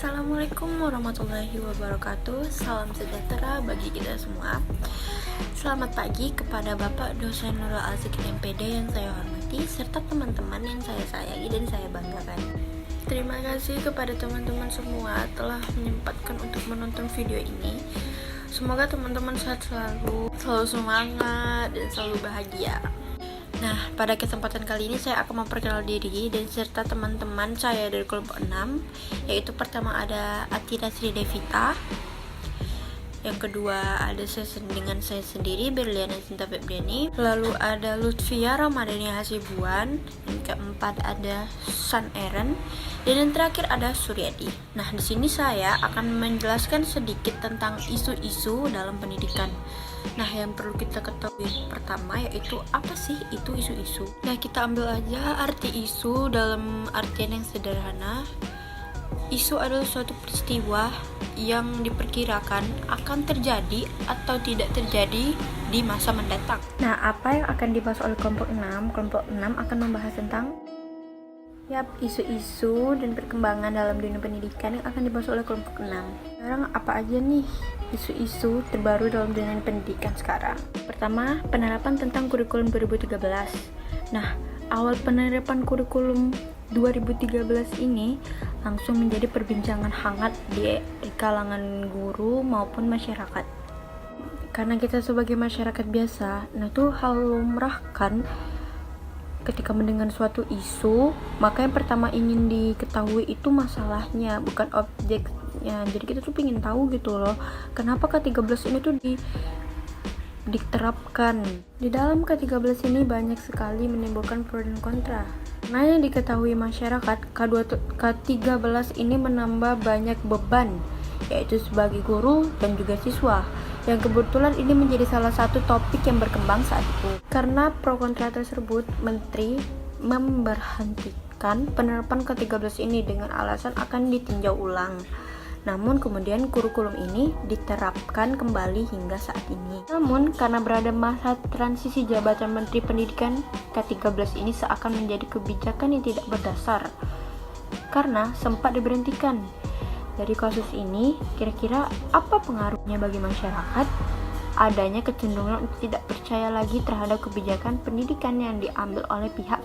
Assalamualaikum warahmatullahi wabarakatuh. Salam sejahtera bagi kita semua. Selamat pagi kepada Bapak dosen Nurul Alzikri MPD yang saya hormati, serta teman-teman yang saya sayangi dan saya banggakan. Terima kasih kepada teman-teman semua telah menyempatkan untuk menonton video ini. Semoga teman-teman sehat selalu semangat dan selalu bahagia. Nah, pada kesempatan kali ini saya akan memperkenalkan diri dan serta teman-teman saya dari kelompok 6, yaitu pertama ada Atira Sri Devita, yang kedua ada dengan saya sendiri Berliana Sinta Febriani, lalu ada Lutfia Ramadhani Hasibuan, yang keempat ada San Eren, dan yang terakhir ada Suryadi. Nah, di sini saya akan menjelaskan sedikit tentang isu-isu dalam pendidikan. Nah, yang perlu kita ketahui pertama yaitu apa sih itu isu-isu. Nah, kita ambil aja arti isu dalam artian yang sederhana. Isu adalah suatu peristiwa yang diperkirakan akan terjadi atau tidak terjadi di masa mendatang. Nah, apa yang akan dibahas oleh kelompok 6? Kelompok 6 akan membahas tentang isu-isu dan perkembangan dalam dunia pendidikan yang akan dibahas oleh kelompok 6. Sekarang apa aja nih isu-isu terbaru dalam dunia pendidikan sekarang? Pertama, penerapan tentang kurikulum 2013. Nah, awal penerapan kurikulum 2013 ini langsung menjadi perbincangan hangat di kalangan guru maupun masyarakat. Karena kita sebagai masyarakat biasa, nah itu hal lumrah kan. Ketika mendengar suatu isu, maka yang pertama ingin diketahui itu masalahnya, bukan objeknya. Jadi kita tuh pengen tahu gitu loh, kenapa K13 ini tuh diterapkan. Di dalam K13 ini banyak sekali menimbulkan pro dan kontra. Nah, yang diketahui masyarakat, K13 ini menambah banyak beban, yaitu sebagai guru dan juga siswa, yang kebetulan ini menjadi salah satu topik yang berkembang saat itu. Karena pro kontra tersebut, Menteri memberhentikan penerapan K13 ini dengan alasan akan ditinjau ulang. Namun kemudian kurikulum ini diterapkan kembali hingga saat ini. Namun karena berada masa transisi jabatan Menteri Pendidikan, K13 ini seakan menjadi kebijakan yang tidak berdasar karena sempat diberhentikan. Dari kasus ini, kira-kira apa pengaruhnya bagi masyarakat? Adanya kecenderungan untuk tidak percaya lagi terhadap kebijakan pendidikan yang diambil oleh pihak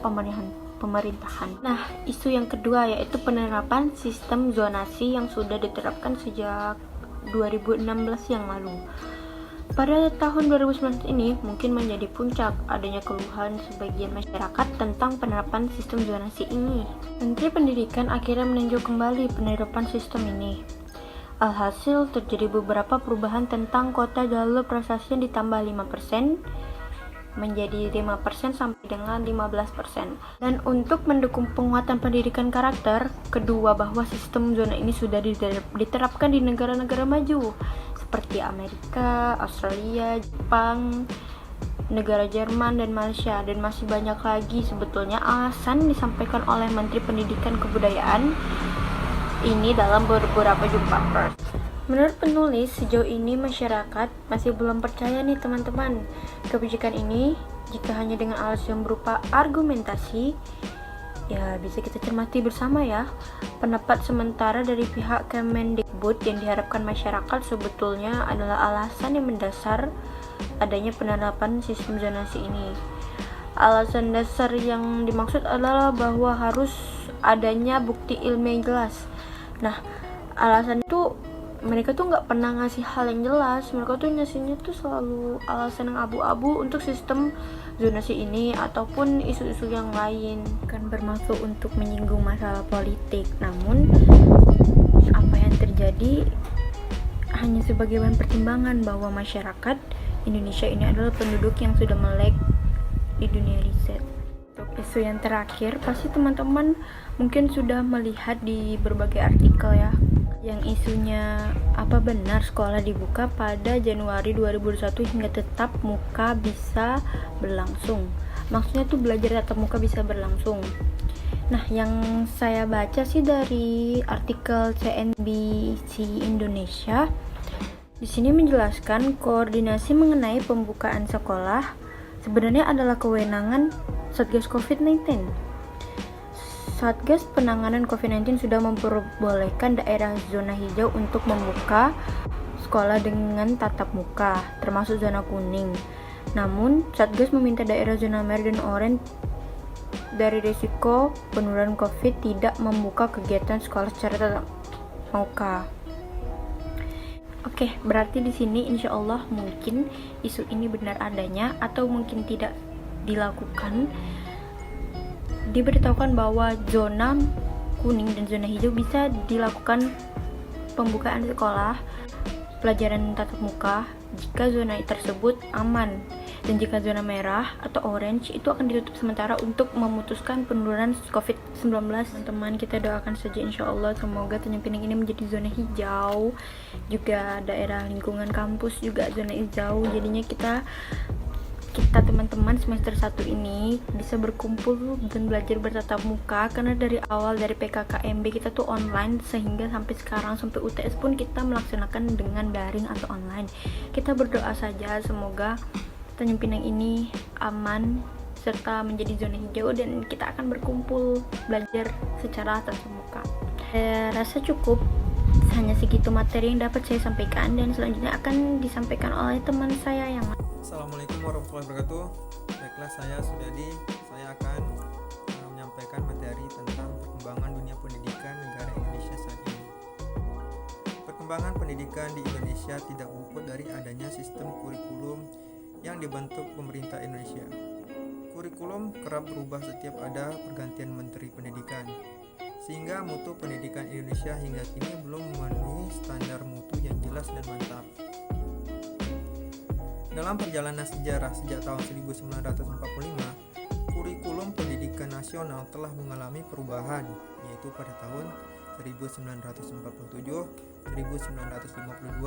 pemerintahan. Nah, isu yang kedua yaitu penerapan sistem zonasi yang sudah diterapkan sejak 2016 yang lalu. Pada tahun 2019 ini mungkin menjadi puncak adanya keluhan sebagian masyarakat tentang penerapan sistem zonasi ini. Menteri Pendidikan akhirnya meninjau kembali penerapan sistem ini. Alhasil terjadi beberapa perubahan tentang kuota jalur prestasi yang ditambah 5% menjadi 5% sampai dengan 15%. Dan untuk mendukung penguatan pendidikan karakter, kedua bahwa sistem zona ini sudah diterapkan di negara-negara maju seperti Amerika, Australia, Jepang, negara Jerman dan Malaysia, dan masih banyak lagi. Sebetulnya alasan disampaikan oleh Menteri Pendidikan Kebudayaan ini dalam beberapa jumpa pers. Menurut penulis, sejauh ini masyarakat masih belum percaya nih teman-teman kebijakan ini. Jika hanya dengan alasan yang berupa argumentasi, ya bisa kita cermati bersama ya. Pendapat sementara dari pihak Kemendikbud yang diharapkan masyarakat sebetulnya adalah alasan yang mendasar adanya penerapan sistem zonasi ini. Alasan dasar yang dimaksud adalah bahwa harus adanya bukti ilmiah yang jelas. Nah, alasan itu mereka tuh nggak pernah ngasih hal yang jelas. Mereka tuh ngasihnya tuh selalu alasan yang abu-abu untuk sistem zonasi ini ataupun isu-isu yang lain. Kan bermaksud untuk menyinggung masalah politik. Namun apa yang terjadi hanya sebagai bahan pertimbangan bahwa masyarakat Indonesia ini adalah penduduk yang sudah melek di dunia riset. Untuk isu yang terakhir, pasti teman-teman mungkin sudah melihat di berbagai artikel ya, yang isunya apa benar sekolah dibuka pada Januari 2021 hingga tetap muka bisa berlangsung. Maksudnya tuh belajar tatap muka bisa berlangsung. Nah, yang saya baca sih dari artikel CNBC Indonesia, di sini menjelaskan koordinasi mengenai pembukaan sekolah sebenarnya adalah kewenangan Satgas COVID-19. Satgas Penanganan COVID-19 sudah memperbolehkan daerah zona hijau untuk membuka sekolah dengan tatap muka, termasuk zona kuning. Namun, Satgas meminta daerah zona merah dan oranye dari risiko penularan COVID tidak membuka kegiatan sekolah secara tatap muka. Oke, berarti di sini insya Allah mungkin isu ini benar adanya atau mungkin tidak dilakukan. Diberitahukan bahwa zona kuning dan zona hijau bisa dilakukan pembukaan sekolah pelajaran tatap muka jika zona tersebut aman, dan jika zona merah atau orange itu akan ditutup sementara untuk memutuskan penularan COVID-19. Teman-teman, kita doakan saja insya Allah semoga Tanjung Pinang ini menjadi zona hijau, juga daerah lingkungan kampus juga zona hijau, jadinya kita teman-teman semester 1 ini bisa berkumpul dan belajar bertatap muka, karena dari awal dari PKKMB kita tuh online, sehingga sampai sekarang sampai UTS pun kita melaksanakan dengan daring atau online. Kita berdoa saja semoga Tanjung Pinang ini aman serta menjadi zona hijau dan kita akan berkumpul belajar secara tatap muka. Saya rasa cukup, hanya segitu materi yang dapat saya sampaikan, dan selanjutnya akan disampaikan oleh teman saya yang Assalamualaikum warahmatullahi wabarakatuh. Baiklah, saya Sudadi. Saya akan menyampaikan materi tentang perkembangan dunia pendidikan negara Indonesia saat ini. Perkembangan pendidikan di Indonesia tidak luput dari adanya sistem kurikulum yang dibentuk pemerintah Indonesia. Kurikulum kerap berubah setiap ada pergantian menteri pendidikan, sehingga mutu pendidikan Indonesia hingga kini belum memenuhi standar mutu yang jelas dan mantap. Dalam perjalanan sejarah sejak tahun 1945, kurikulum pendidikan nasional telah mengalami perubahan, yaitu pada tahun 1947, 1952,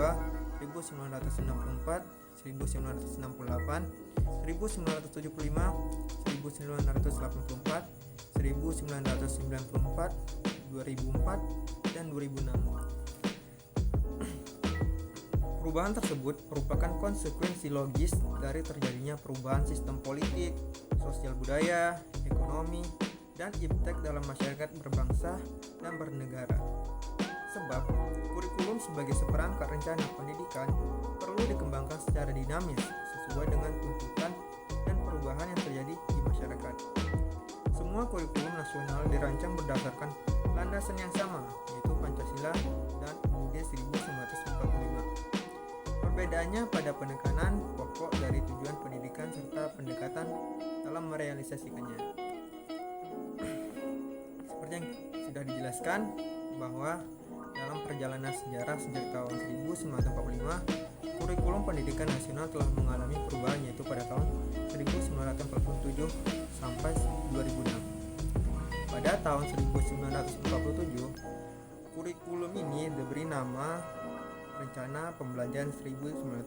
1964, 1968, 1975, 1984, 1994, 2004, dan 2006. Perubahan tersebut merupakan konsekuensi logis dari terjadinya perubahan sistem politik, sosial budaya, ekonomi, dan iptek dalam masyarakat berbangsa dan bernegara. Sebab, kurikulum sebagai seperangkat rencana pendidikan perlu dikembangkan secara dinamis sesuai dengan tuntutan dan perubahan yang terjadi di masyarakat. Semua kurikulum nasional dirancang berdasarkan landasan yang sama, yaitu Pancasila dan UUD 1945. Perbedaannya pada penekanan pokok dari tujuan pendidikan serta pendekatan dalam merealisasikannya. Seperti yang sudah dijelaskan bahwa dalam perjalanan sejarah sejak tahun 1945, kurikulum pendidikan nasional telah mengalami perubahan, yaitu pada tahun 1947 sampai 2006. Pada tahun 1947, kurikulum ini diberi nama Rencana Pembelajaran 1947.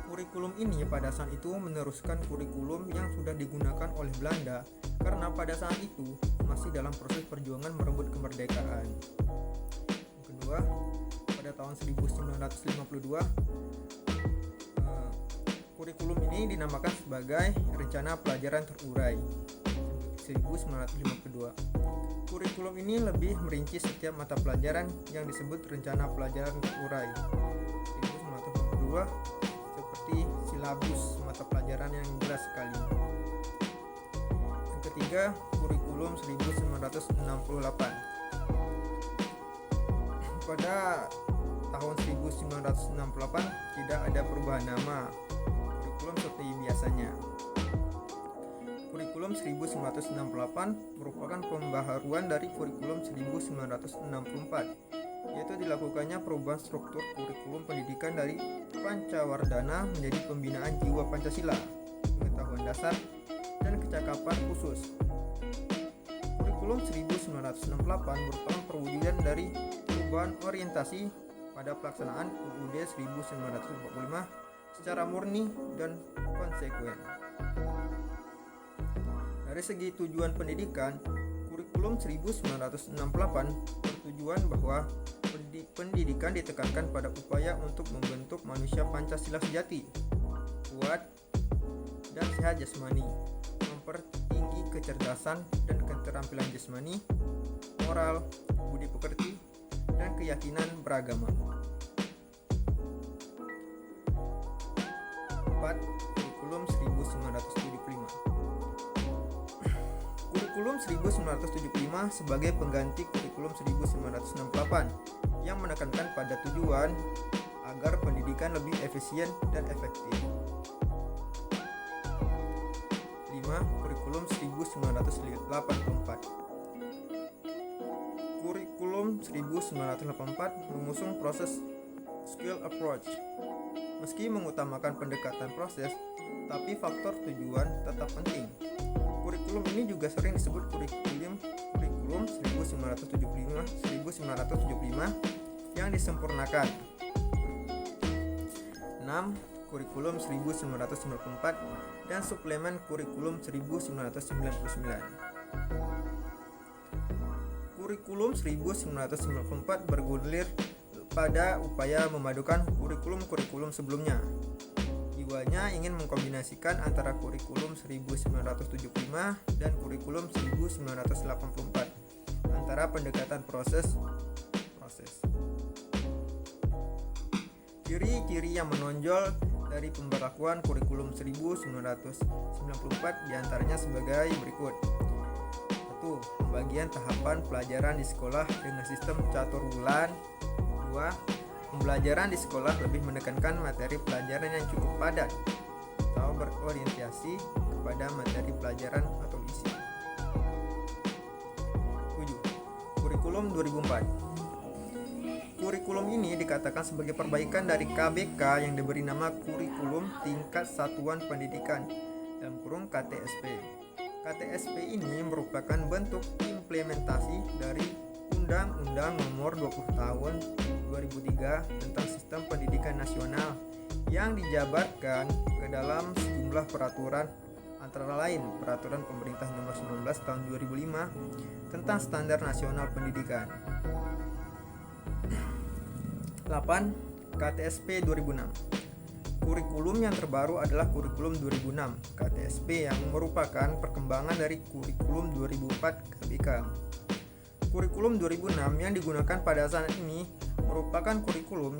Kurikulum ini pada saat itu meneruskan kurikulum yang sudah digunakan oleh Belanda, karena pada saat itu masih dalam proses perjuangan merebut kemerdekaan. Yang kedua, pada tahun 1952, kurikulum ini dinamakan sebagai Rencana Pelajaran Terurai 1952. Kurikulum ini lebih merinci setiap mata pelajaran yang disebut Rencana Pelajaran Terurai 1952, seperti silabus mata pelajaran yang jelas sekali. Yang ketiga, kurikulum 1968. Pada tahun 1968 tidak ada perubahan nama kurikulum seperti biasanya. Kurikulum 1968 merupakan pembaharuan dari kurikulum 1964, yaitu dilakukannya perubahan struktur kurikulum pendidikan dari Pancawardhana menjadi pembinaan jiwa Pancasila, pengetahuan dasar, dan kecakapan khusus. Kurikulum 1968 merupakan perwujudan dari perubahan orientasi pada pelaksanaan UUD 1945 secara murni dan konsekuen. Dari segi tujuan pendidikan, kurikulum 1968 bertujuan bahwa pendidikan ditekankan pada upaya untuk membentuk manusia Pancasila sejati, kuat, dan sehat jasmani, mempertinggi kecerdasan dan keterampilan jasmani, moral, budi pekerti, dan keyakinan beragama. 4. Kurikulum 1975. Kurikulum 1975 sebagai pengganti kurikulum 1968 yang menekankan pada tujuan agar pendidikan lebih efisien dan efektif. 5. Kurikulum 1984. Kurikulum 1984 mengusung proses skill approach. Meski mengutamakan pendekatan proses, tapi faktor tujuan tetap penting. Kurikulum ini juga sering disebut kurikulum 1975 yang disempurnakan. 6. Kurikulum 1994 dan suplemen kurikulum 1999. Kurikulum 1994 bergulir pada upaya memadukan kurikulum-kurikulum sebelumnya. Jiwanya ingin mengkombinasikan antara kurikulum 1975 dan kurikulum 1984 antara pendekatan proses. Ciri-ciri yang menonjol dari pemberlakuan kurikulum 1994 diantaranya sebagai berikut. 1. Pembagian tahapan pelajaran di sekolah dengan sistem catur bulan. 2. Pembelajaran di sekolah lebih menekankan materi pelajaran yang cukup padat atau berorientasi kepada materi pelajaran atau isi. 7. Kurikulum 2004. Kurikulum ini dikatakan sebagai perbaikan dari KBK yang diberi nama Kurikulum Tingkat Satuan Pendidikan (KTSP). KTSP ini merupakan bentuk implementasi dari Undang-Undang Nomor 20 Tahun 2003 tentang Sistem Pendidikan Nasional yang dijabarkan ke dalam sejumlah peraturan, antara lain Peraturan Pemerintah Nomor 19 Tahun 2005 tentang Standar Nasional Pendidikan. 8. KTSP 2006. Kurikulum yang terbaru adalah kurikulum 2006 KTSP yang merupakan perkembangan dari kurikulum 2004 KBK. Kurikulum 2006 yang digunakan pada saat ini merupakan kurikulum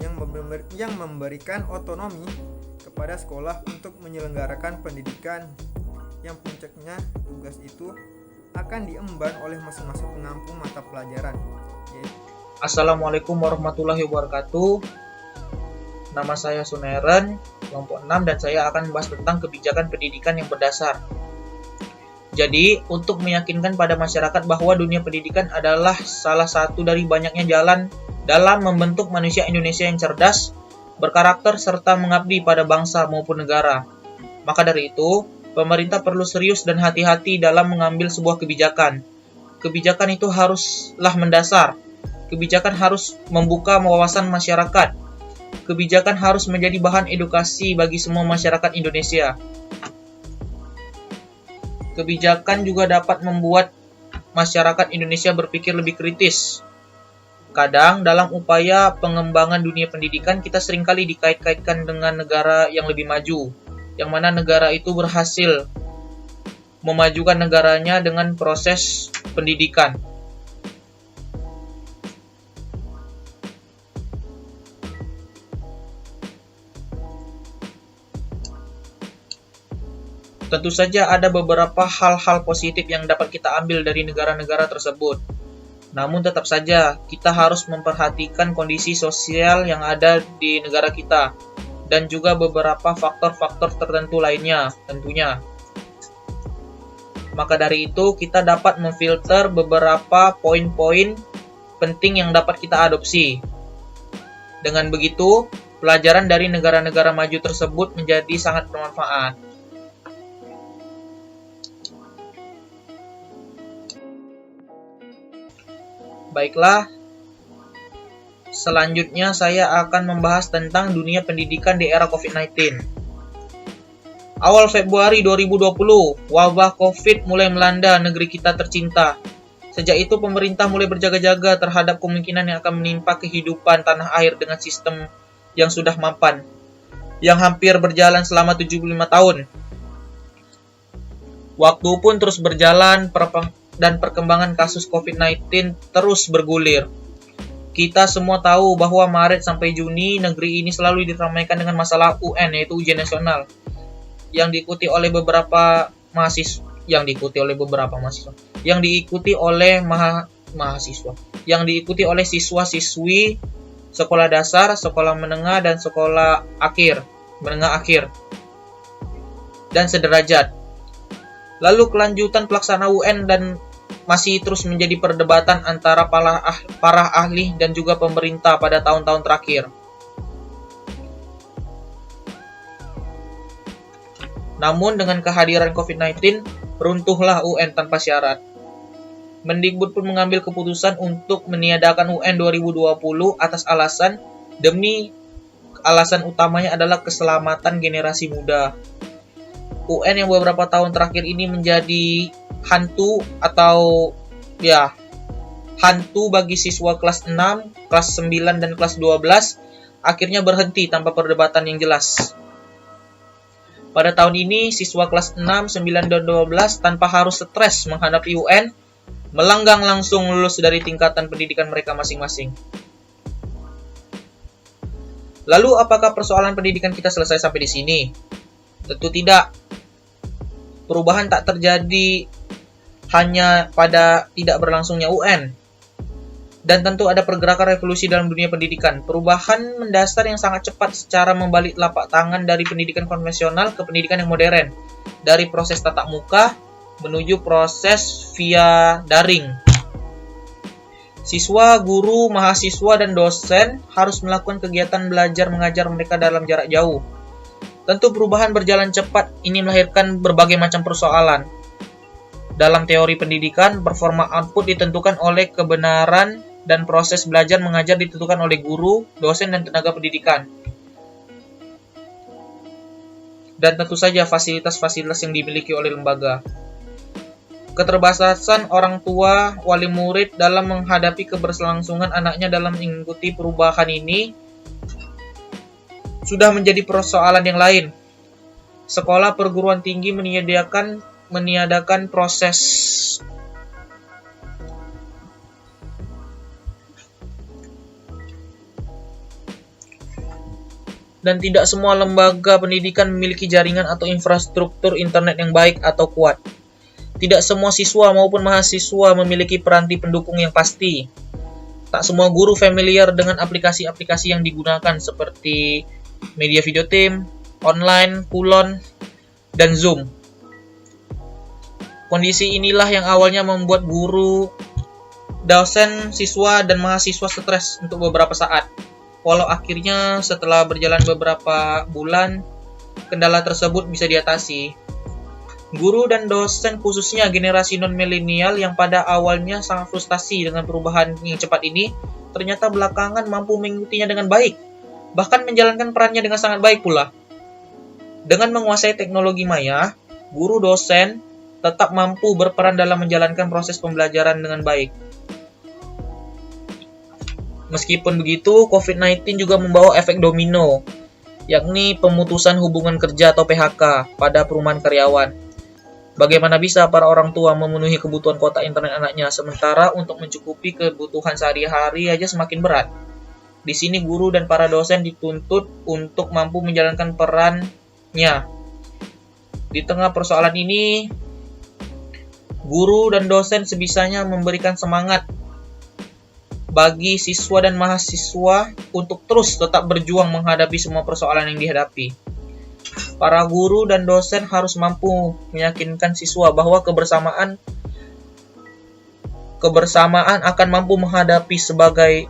yang memberikan otonomi kepada sekolah untuk menyelenggarakan pendidikan, yang puncaknya tugas itu akan diemban oleh masing-masing pengampu mata pelajaran. Assalamualaikum warahmatullahi wabarakatuh. Nama saya Suneren, kelompok 6, dan saya akan membahas tentang kebijakan pendidikan yang berdasar. Jadi, untuk meyakinkan pada masyarakat bahwa dunia pendidikan adalah salah satu dari banyaknya jalan dalam membentuk manusia Indonesia yang cerdas, berkarakter, serta mengabdi pada bangsa maupun negara. Maka dari itu, pemerintah perlu serius dan hati-hati dalam mengambil sebuah kebijakan. Kebijakan itu haruslah mendasar. Kebijakan harus membuka wawasan masyarakat. Kebijakan harus menjadi bahan edukasi bagi semua masyarakat Indonesia. Kebijakan juga dapat membuat masyarakat Indonesia berpikir lebih kritis. Kadang dalam upaya pengembangan dunia pendidikan kita seringkali dikait-kaitkan dengan negara yang lebih maju, yang mana negara itu berhasil memajukan negaranya dengan proses pendidikan. Tentu saja ada beberapa hal-hal positif yang dapat kita ambil dari negara-negara tersebut. Namun tetap saja kita harus memperhatikan kondisi sosial yang ada di negara kita dan juga beberapa faktor-faktor tertentu lainnya tentunya. Maka dari itu kita dapat memfilter beberapa poin-poin penting yang dapat kita adopsi. Dengan begitu, pelajaran dari negara-negara maju tersebut menjadi sangat bermanfaat. Baiklah, selanjutnya saya akan membahas tentang dunia pendidikan di era COVID-19. Awal Februari 2020, wabah COVID mulai melanda negeri kita tercinta. Sejak itu pemerintah mulai berjaga-jaga terhadap kemungkinan yang akan menimpa kehidupan tanah air dengan sistem yang sudah mapan, yang hampir berjalan selama 75 tahun. Waktu pun terus berjalan dan perkembangan kasus COVID-19 terus bergulir. Kita semua tahu bahwa Maret sampai Juni negeri ini selalu diramaikan dengan masalah UN, yaitu ujian nasional, yang diikuti oleh siswa-siswi sekolah dasar, sekolah menengah, dan sekolah menengah akhir, dan sederajat. Lalu kelanjutan pelaksanaan UN dan masih terus menjadi perdebatan antara para ahli dan juga pemerintah pada tahun-tahun terakhir. Namun dengan kehadiran COVID-19, runtuhlah UN tanpa syarat. Mendikbud pun mengambil keputusan untuk meniadakan UN 2020 atas alasan utamanya adalah keselamatan generasi muda. UN yang beberapa tahun terakhir ini menjadi hantu bagi siswa kelas 6, kelas 9, dan kelas 12 akhirnya berhenti tanpa perdebatan yang jelas. Pada tahun ini, siswa kelas 6, 9, dan 12 tanpa harus stres menghadapi UN, melenggang langsung lulus dari tingkatan pendidikan mereka masing-masing. Lalu, apakah persoalan pendidikan kita selesai sampai di sini? Tentu tidak. Perubahan tak terjadi hanya pada tidak berlangsungnya UN. Dan tentu ada pergerakan revolusi dalam dunia pendidikan. Perubahan mendasar yang sangat cepat secara membalik telapak tangan dari pendidikan konvensional ke pendidikan yang modern. Dari proses tatap muka menuju proses via daring. Siswa, guru, mahasiswa, dan dosen harus melakukan kegiatan belajar mengajar mereka dalam jarak jauh. Tentu perubahan berjalan cepat ini melahirkan berbagai macam persoalan. Dalam teori pendidikan, performa output ditentukan oleh kebenaran dan proses belajar mengajar ditentukan oleh guru, dosen, dan tenaga pendidikan. Dan tentu saja fasilitas-fasilitas yang dimiliki oleh lembaga. Keterbatasan orang tua, wali murid dalam menghadapi keberlangsungan anaknya dalam mengikuti perubahan ini sudah menjadi persoalan yang lain. Sekolah perguruan tinggi meniadakan proses dan tidak semua lembaga pendidikan memiliki jaringan atau infrastruktur internet yang baik atau kuat. Tidak semua siswa maupun mahasiswa memiliki peranti pendukung yang pasti. Tak semua guru familiar dengan aplikasi-aplikasi yang digunakan seperti media video team, online, Kulon, dan Zoom. Kondisi inilah yang awalnya membuat guru, dosen, siswa, dan mahasiswa stres untuk beberapa saat. Walau akhirnya setelah berjalan beberapa bulan, kendala tersebut bisa diatasi. Guru dan dosen khususnya generasi non-milenial yang pada awalnya sangat frustasi dengan perubahan yang cepat ini, ternyata belakangan mampu mengikutinya dengan baik. Bahkan menjalankan perannya dengan sangat baik pula. Dengan menguasai teknologi maya, guru dosen tetap mampu berperan dalam menjalankan proses pembelajaran dengan baik. Meskipun begitu, COVID-19 juga membawa efek domino, yakni pemutusan hubungan kerja atau PHK pada perumahan karyawan. Bagaimana bisa para orang tua memenuhi kebutuhan kuota internet anaknya, sementara untuk mencukupi kebutuhan sehari-hari aja semakin berat. Di sini guru dan para dosen dituntut untuk mampu menjalankan perannya. Di tengah persoalan ini, guru dan dosen sebisanya memberikan semangat bagi siswa dan mahasiswa untuk terus tetap berjuang menghadapi semua persoalan yang dihadapi. Para guru dan dosen harus mampu meyakinkan siswa bahwa kebersamaan akan mampu menghadapi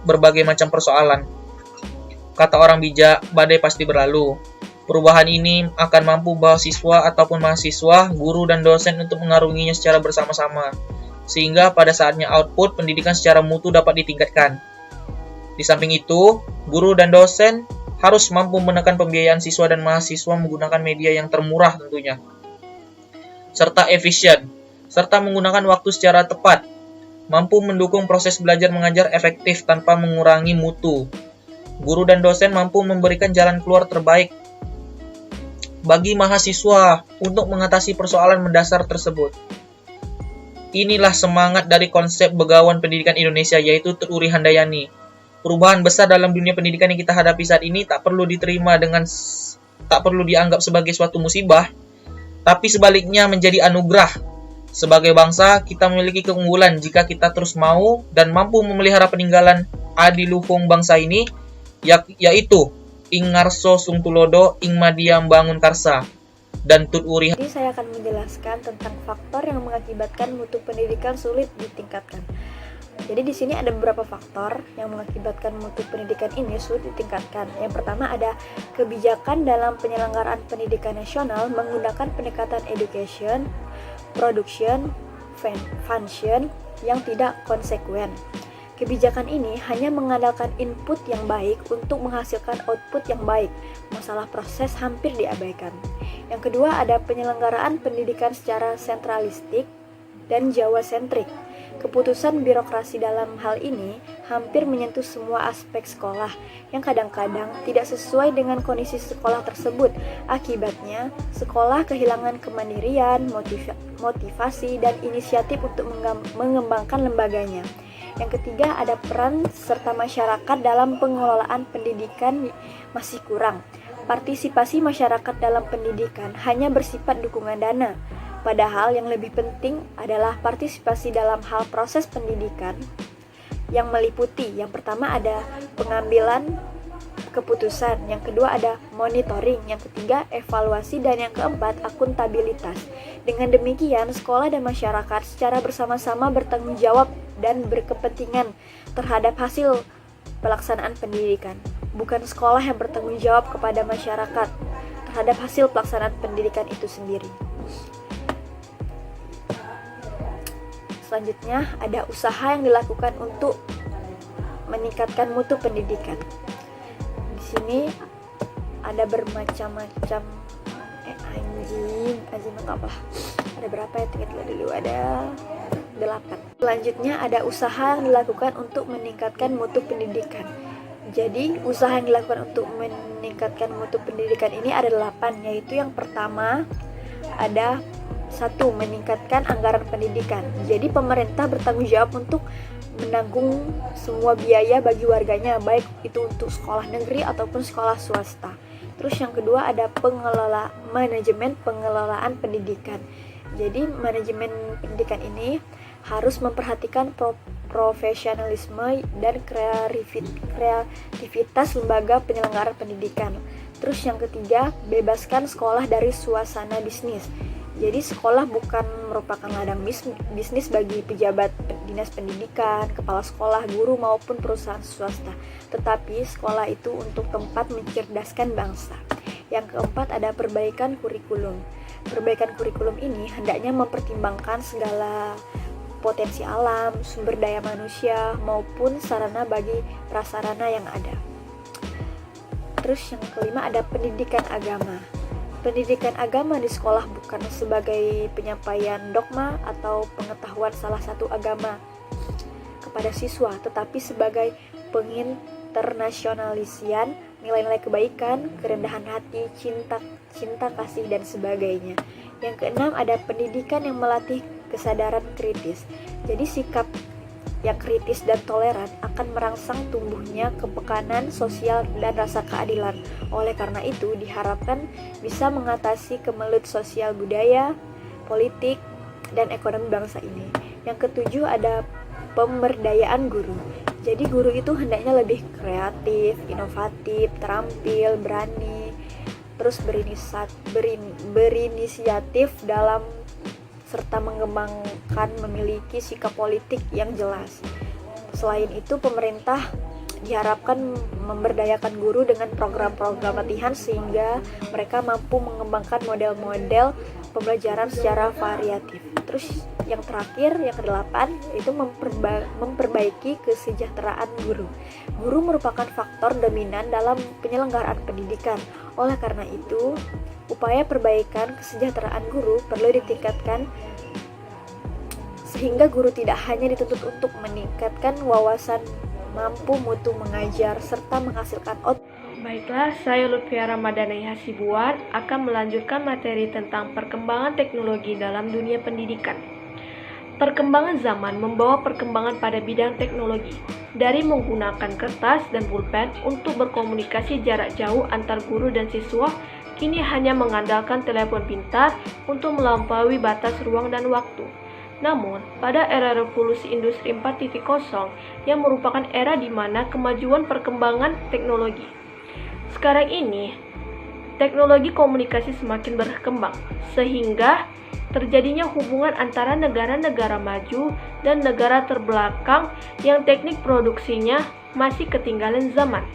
berbagai macam persoalan. Kata orang bijak, badai pasti berlalu. Perubahan ini akan mampu membawa siswa ataupun mahasiswa, guru, dan dosen untuk mengarunginya secara bersama-sama. Sehingga pada saatnya output pendidikan secara mutu dapat ditingkatkan. Di samping itu, guru dan dosen harus mampu menekan pembiayaan siswa dan mahasiswa menggunakan media yang termurah tentunya. Serta efisien, serta menggunakan waktu secara tepat. Mampu mendukung proses belajar mengajar efektif tanpa mengurangi mutu. Guru dan dosen mampu memberikan jalan keluar terbaik bagi mahasiswa untuk mengatasi persoalan mendasar tersebut. Inilah semangat dari konsep Begawan Pendidikan Indonesia, yaitu Tut Uri Handayani. Perubahan besar dalam dunia pendidikan yang kita hadapi saat ini tak perlu dianggap sebagai suatu musibah, tapi sebaliknya menjadi anugerah. Sebagai bangsa, kita memiliki keunggulan jika kita terus mau dan mampu memelihara peninggalan adiluhung bangsa ini, yaitu ing ngarso sung tulodo, ing madiam bangun karsa, dan Tut Uri. Jadi saya akan menjelaskan tentang faktor yang mengakibatkan mutu pendidikan sulit ditingkatkan. Jadi di sini ada beberapa faktor yang mengakibatkan mutu pendidikan ini sulit ditingkatkan. Yang pertama ada kebijakan dalam penyelenggaraan pendidikan nasional menggunakan pendekatan education, production, function yang tidak konsekuen. Kebijakan ini hanya mengandalkan input yang baik untuk menghasilkan output yang baik. Masalah proses hampir diabaikan. Yang kedua ada penyelenggaraan pendidikan secara sentralistik dan Jawa-sentrik. Keputusan birokrasi dalam hal ini hampir menyentuh semua aspek sekolah yang kadang-kadang tidak sesuai dengan kondisi sekolah tersebut. Akibatnya, sekolah kehilangan kemandirian, motivasi, dan inisiatif untuk mengembangkan lembaganya. Yang ketiga ada peran serta masyarakat dalam pengelolaan pendidikan masih kurang. Partisipasi masyarakat dalam pendidikan hanya bersifat dukungan dana. Padahal yang lebih penting adalah partisipasi dalam hal proses pendidikan yang meliputi yang pertama ada pengambilan keputusan, yang kedua ada monitoring, yang ketiga evaluasi, dan yang keempat akuntabilitas. Dengan demikian, sekolah dan masyarakat secara bersama-sama bertanggung jawab dan berkepentingan terhadap hasil pelaksanaan pendidikan. Bukan sekolah yang bertanggung jawab kepada masyarakat terhadap hasil pelaksanaan pendidikan itu sendiri. Selanjutnya, ada usaha yang dilakukan untuk meningkatkan mutu pendidikan. Di sini ada bermacam-macam anjing apa? Ada berapa ya? Tingkat dulu ada 8. Selanjutnya ada usaha yang dilakukan untuk meningkatkan mutu pendidikan. Jadi, usaha yang dilakukan untuk meningkatkan mutu pendidikan ini ada 8, yaitu yang pertama ada 1. Meningkatkan anggaran pendidikan. Jadi pemerintah bertanggung jawab untuk menanggung semua biaya bagi warganya, baik itu untuk sekolah negeri ataupun sekolah swasta. Terus yang kedua ada manajemen pengelolaan pendidikan. Jadi manajemen pendidikan ini harus memperhatikan profesionalisme dan kreativitas lembaga penyelenggaraan pendidikan. Terus yang ketiga, bebaskan sekolah dari suasana bisnis. Jadi sekolah bukan merupakan ladang bisnis bagi pejabat dinas pendidikan, kepala sekolah, guru maupun perusahaan swasta. Tetapi sekolah itu untuk tempat mencerdaskan bangsa. Yang keempat ada perbaikan kurikulum. Perbaikan kurikulum ini hendaknya mempertimbangkan segala potensi alam, sumber daya manusia maupun sarana bagi prasarana yang ada. Terus yang kelima ada pendidikan agama. Pendidikan agama di sekolah bukan sebagai penyampaian dogma atau pengetahuan salah satu agama kepada siswa, tetapi sebagai penginternasionalisian nilai-nilai kebaikan, kerendahan hati, cinta kasih, dan sebagainya. Yang keenam ada pendidikan yang melatih kesadaran kritis. Jadi sikap yang kritis dan toleran akan merangsang tumbuhnya kepekanan sosial dan rasa keadilan. Oleh karena itu, diharapkan bisa mengatasi kemelut sosial budaya, politik, dan ekonomi bangsa ini. Yang ketujuh ada pemberdayaan guru. Jadi guru itu hendaknya lebih kreatif, inovatif, terampil, berani, terus berinisiatif dalam serta mengembangkan memiliki sikap politik yang jelas. Selain itu, pemerintah diharapkan memberdayakan guru dengan program-program latihan sehingga mereka mampu mengembangkan model-model pembelajaran secara variatif. Terus yang terakhir, yang kedelapan, itu memperbaiki kesejahteraan guru. Guru merupakan faktor dominan dalam penyelenggaraan pendidikan. Oleh karena itu, upaya perbaikan kesejahteraan guru perlu ditingkatkan sehingga guru tidak hanya dituntut untuk meningkatkan wawasan, mampu mutu mengajar, serta menghasilkan Baiklah, saya Lutfia Ramadhani Hasibuan akan melanjutkan materi tentang perkembangan teknologi dalam dunia pendidikan. Perkembangan zaman membawa perkembangan pada bidang teknologi, dari menggunakan kertas dan pulpen untuk berkomunikasi jarak jauh antar guru dan siswa, kini hanya mengandalkan telepon pintar untuk melampaui batas ruang dan waktu. Namun, pada era revolusi industri 4.0 yang merupakan era di mana kemajuan perkembangan teknologi, sekarang ini, teknologi komunikasi semakin berkembang, sehingga terjadinya hubungan antara negara-negara maju dan negara terbelakang yang teknik produksinya masih ketinggalan zaman.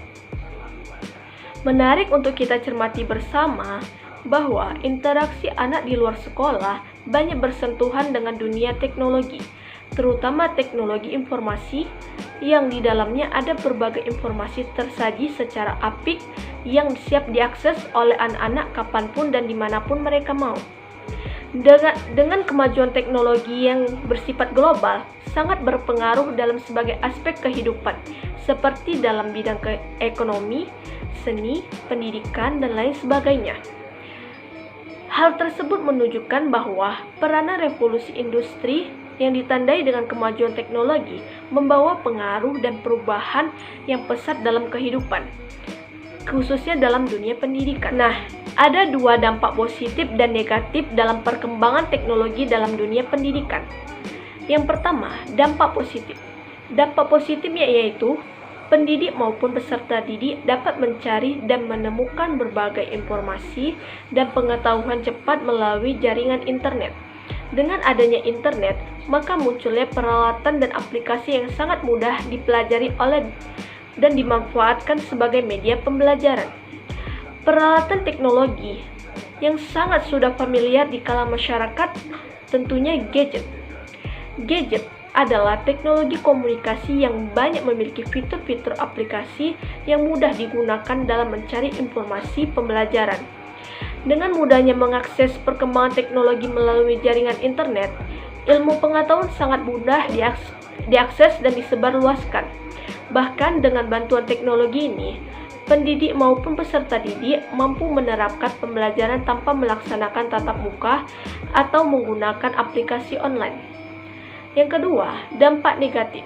Menarik untuk kita cermati bersama bahwa interaksi anak di luar sekolah banyak bersentuhan dengan dunia teknologi, terutama teknologi informasi yang di dalamnya ada berbagai informasi tersaji secara apik yang siap diakses oleh anak-anak kapanpun dan dimanapun mereka mau. Dengan kemajuan teknologi yang bersifat global, sangat berpengaruh dalam sebagai aspek kehidupan, seperti dalam bidang ekonomi, seni, pendidikan, dan lain sebagainya. Hal tersebut menunjukkan bahwa peranan revolusi industri yang ditandai dengan kemajuan teknologi membawa pengaruh dan perubahan yang pesat dalam kehidupan, khususnya dalam dunia pendidikan. Nah, ada dua dampak positif dan negatif dalam perkembangan teknologi dalam dunia pendidikan. Yang pertama, dampak positif. Dampak positifnya yaitu pendidik maupun peserta didik dapat mencari dan menemukan berbagai informasi dan pengetahuan cepat melalui jaringan internet. Dengan adanya internet, maka munculnya peralatan dan aplikasi yang sangat mudah dipelajari oleh dan dimanfaatkan sebagai media pembelajaran. Peralatan teknologi yang sangat sudah familiar di kalangan masyarakat tentunya gadget. Gadget adalah teknologi komunikasi yang banyak memiliki fitur-fitur aplikasi yang mudah digunakan dalam mencari informasi pembelajaran. Dengan mudahnya mengakses perkembangan teknologi melalui jaringan internet, ilmu pengetahuan sangat mudah diakses dan disebarluaskan. Bahkan dengan bantuan teknologi ini, pendidik maupun peserta didik mampu menerapkan pembelajaran tanpa melaksanakan tatap muka atau menggunakan aplikasi online. Yang kedua, dampak negatif.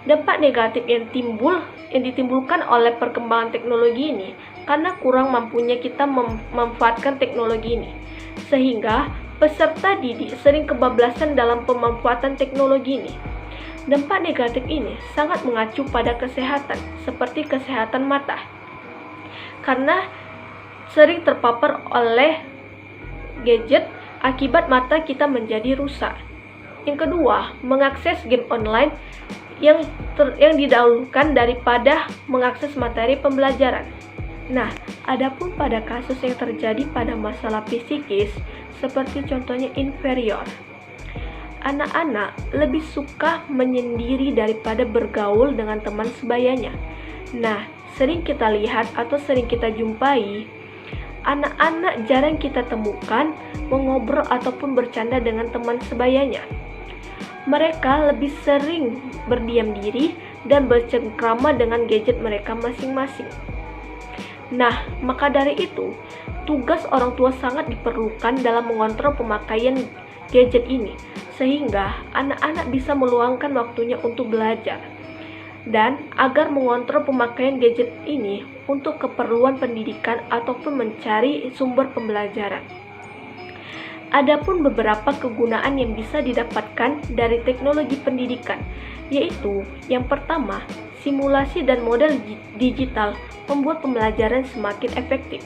Dampak negatif yang ditimbulkan oleh perkembangan teknologi ini karena kurang mampunya kita memanfaatkan teknologi ini, sehingga peserta didik sering kebablasan dalam pemanfaatan teknologi ini. Dampak negatif ini sangat mengacu pada kesehatan, seperti kesehatan mata, karena sering terpapar oleh gadget, akibat mata kita menjadi rusak. Yang kedua, mengakses game online yang didahulukan daripada mengakses materi pembelajaran. Nah, adapun pada kasus yang terjadi pada masalah psikis, seperti contohnya inferior, anak-anak lebih suka menyendiri daripada bergaul dengan teman sebayanya. Nah, sering kita lihat atau sering kita jumpai, anak-anak jarang kita temukan mengobrol ataupun bercanda dengan teman sebayanya. Mereka lebih sering berdiam diri dan bercengkrama dengan gadget mereka masing-masing. Nah, maka dari itu, tugas orang tua sangat diperlukan dalam mengontrol pemakaian gadget ini, sehingga anak-anak bisa meluangkan waktunya untuk belajar, dan agar mengontrol pemakaian gadget ini untuk keperluan pendidikan ataupun mencari sumber pembelajaran. Adapun beberapa kegunaan yang bisa didapatkan dari teknologi pendidikan, yaitu yang pertama, simulasi dan model digital membuat pembelajaran semakin efektif.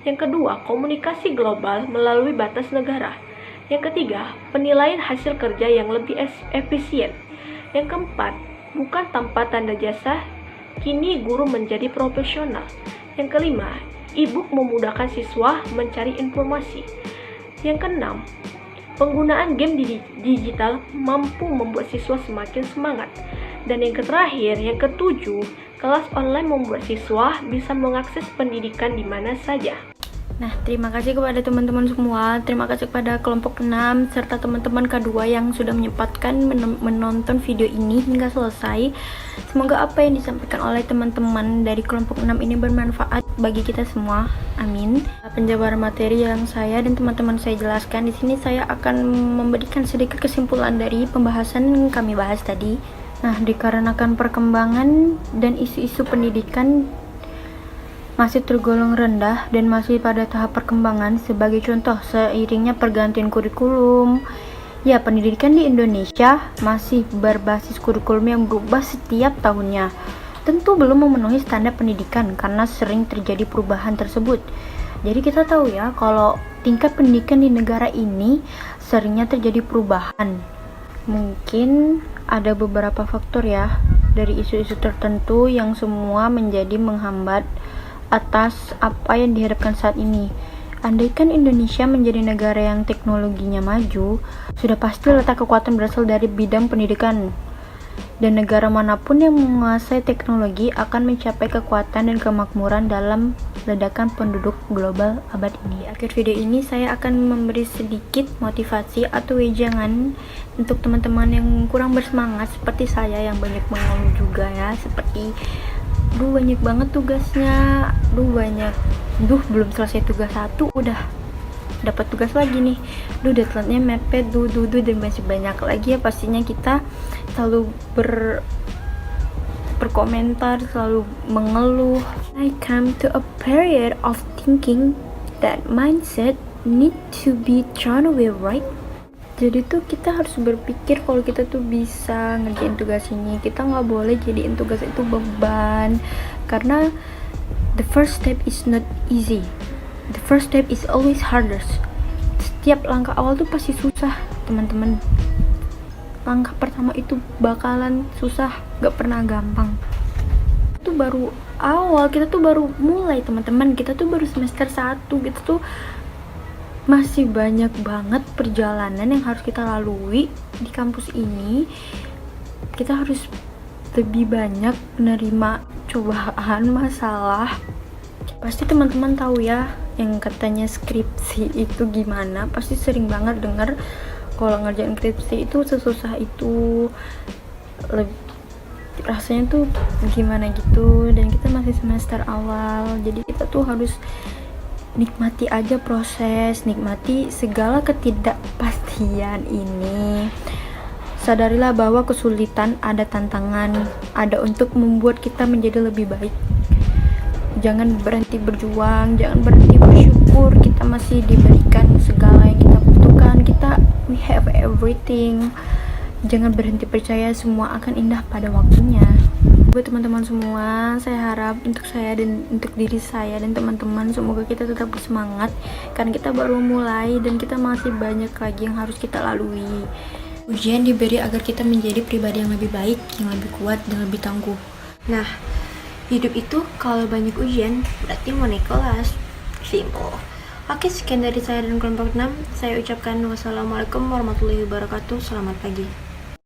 Yang kedua, komunikasi global melalui batas negara. Yang ketiga, penilaian hasil kerja yang lebih efisien. Yang keempat, bukan tanpa tanda jasa, kini guru menjadi profesional. Yang kelima, e-book memudahkan siswa mencari informasi. Yang keenam, penggunaan game digital mampu membuat siswa semakin semangat. Dan yang terakhir, yang ketujuh, kelas online membuat siswa bisa mengakses pendidikan di mana saja. Nah, terima kasih kepada teman-teman semua, terima kasih kepada kelompok 6 serta teman-teman K2 yang sudah menyempatkan menonton video ini hingga selesai. Semoga apa yang disampaikan oleh teman-teman dari kelompok 6 ini bermanfaat bagi kita semua. Amin. Penjabaran materi yang saya dan teman-teman saya jelaskan di sini, saya akan memberikan sedikit kesimpulan dari pembahasan yang kami bahas tadi. Nah, dikarenakan perkembangan dan isu-isu pendidikan masih tergolong rendah dan masih pada tahap perkembangan, sebagai contoh seiringnya pergantian kurikulum, ya pendidikan di Indonesia masih berbasis kurikulum yang berubah setiap tahunnya. Tentu belum memenuhi standar pendidikan karena sering terjadi perubahan tersebut. Jadi kita tahu ya kalau tingkat pendidikan di negara ini seringnya terjadi perubahan. Mungkin ada beberapa faktor ya dari isu-isu tertentu yang semua menjadi menghambat atas apa yang diharapkan saat ini. Andaikan Indonesia menjadi negara yang teknologinya maju, sudah pasti letak kekuatan berasal dari bidang pendidikan. Dan negara manapun yang menguasai teknologi akan mencapai kekuatan dan kemakmuran dalam ledakan penduduk global abad ini. Di akhir video ini saya akan memberi sedikit motivasi atau wejangan untuk teman-teman yang kurang bersemangat seperti saya yang banyak mengeluh juga ya, seperti banyak banget tugasnya, belum selesai tugas 1 udah dapat tugas lagi nih, deadline-nya mepet, dan masih banyak lagi ya. Pastinya kita selalu berkomentar, selalu mengeluh. I come to a period of thinking that mindset need to be thrown away, right? Jadi tuh kita harus berpikir kalau kita tuh bisa ngerjain tugas ini. Kita nggak boleh jadiin tugas itu beban, karena the first step is not easy. The first step is always hardest. Setiap langkah awal tuh pasti susah, teman-teman. Langkah pertama itu bakalan susah, gak pernah gampang. Itu baru awal, kita tuh baru mulai, teman-teman. Kita tuh baru semester 1, kita tuh masih banyak banget perjalanan yang harus kita lalui di kampus ini. Kita harus lebih banyak menerima cobaan, masalah. Pasti teman-teman tahu ya yang katanya skripsi itu gimana. Pasti sering banget dengar kalau ngerjain skripsi itu sesusah itu, rasanya tuh gimana gitu. Dan kita masih semester awal, jadi kita tuh harus nikmati aja proses, nikmati segala ketidakpastian ini. Sadarilah bahwa kesulitan ada tantangan, ada untuk membuat kita menjadi lebih baik. Jangan berhenti berjuang, jangan berhenti bersyukur. Kita masih diberikan segala yang kita butuhkan. We have everything. Jangan berhenti percaya semua akan indah pada waktunya. Buat teman-teman semua, saya harap untuk saya dan untuk diri saya dan teman-teman, semoga kita tetap bersemangat karena kita baru mulai dan kita masih banyak lagi yang harus kita lalui. Ujian diberi agar kita menjadi pribadi yang lebih baik, yang lebih kuat dan lebih tangguh. Nah, hidup itu kalau banyak ujian berarti mau naik kelas. Simple. Oke, sekian dari saya dan kelompok 6. Saya ucapkan wassalamualaikum warahmatullahi wabarakatuh. Selamat pagi.